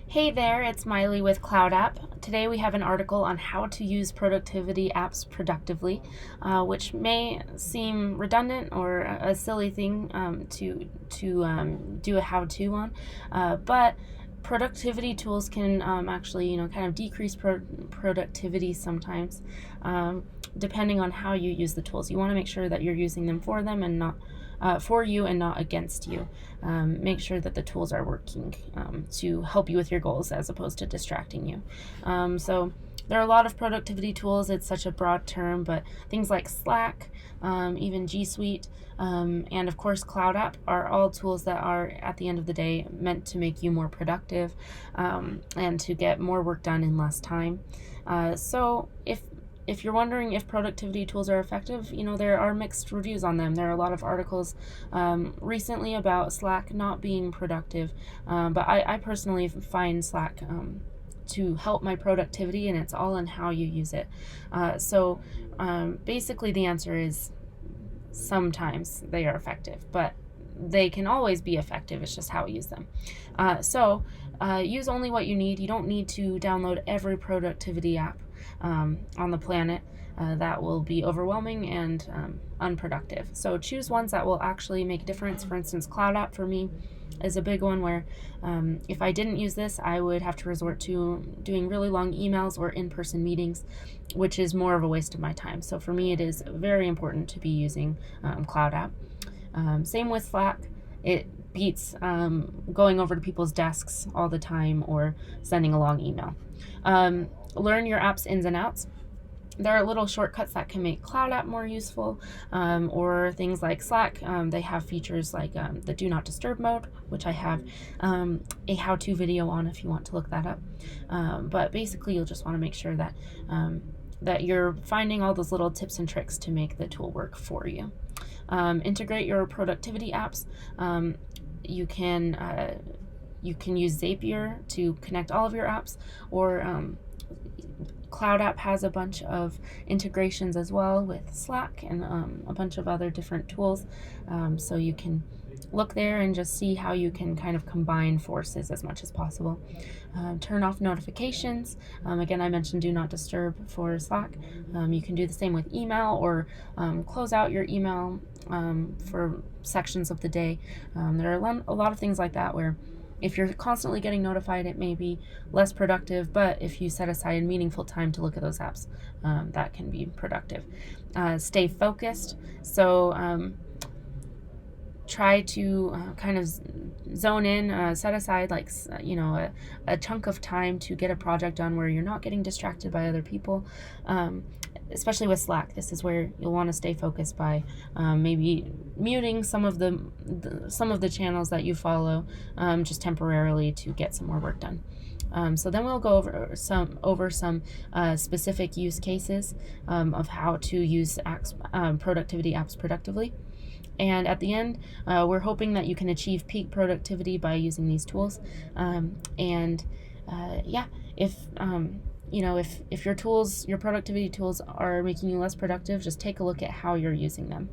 Hey there, it's Miley with Cloud App. Today we have an article on how to use productivity apps productively, which may seem redundant or a silly thing to do a how-to on, but productivity tools can actually, kind of decrease productivity sometimes, depending on how you use the tools. You want to make sure that you're using them for them and not for you and not against you. Make sure that the tools are working to help you with your goals as opposed to distracting you. So there are a lot of productivity tools. It's such a broad term, but things like Slack, even G Suite, and of course Cloud App are all tools that are, at the end of the day, meant to make you more productive and to get more work done in less time. So if you're wondering if productivity tools are effective, there are mixed reviews on them. There are a lot of articles recently about Slack not being productive, but I personally find Slack to help my productivity, and it's all in how you use it. So basically the answer is sometimes they are effective, but they can always be effective. It's just how we use them. So use only what you need. You don't need to download every productivity app on the planet. That will be overwhelming and unproductive. So choose ones that will actually make a difference. For instance, Cloud App for me is a big one where if I didn't use this, I would have to resort to doing really long emails or in-person meetings, which is more of a waste of my time. So for me, it is very important to be using Cloud App. Same with Slack. It beats going over to people's desks all the time or sending a long email. Learn your app's ins and outs. There are little shortcuts that can make Cloud App more useful, or things like Slack. They have features like the Do Not Disturb mode, which I have a how-to video on if you want to look that up. But basically, you'll just want to make sure that that you're finding all those little tips and tricks to make the tool work for you. Integrate your productivity apps. You can use Zapier to connect all of your apps, or Cloud App has a bunch of integrations as well with Slack and a bunch of other different tools. So you can look there and just see how you can kind of combine forces as much as possible. Turn off notifications. Again, I mentioned Do Not Disturb for Slack. You can do the same with email, or close out your email for sections of the day. There are a lot of things like that where if you're constantly getting notified, it may be less productive, but if you set aside meaningful time to look at those apps, that can be productive. Stay focused. So try to kind of zone in, set aside a chunk of time to get a project done where you're not getting distracted by other people. Especially with Slack, this is where you'll want to stay focused by maybe muting some of the channels that you follow just temporarily to get some more work done. So then we'll go over some specific use cases of how to use productivity apps productively. And at the end, we're hoping that you can achieve peak productivity by using these tools. If your productivity tools are making you less productive, just take a look at how you're using them.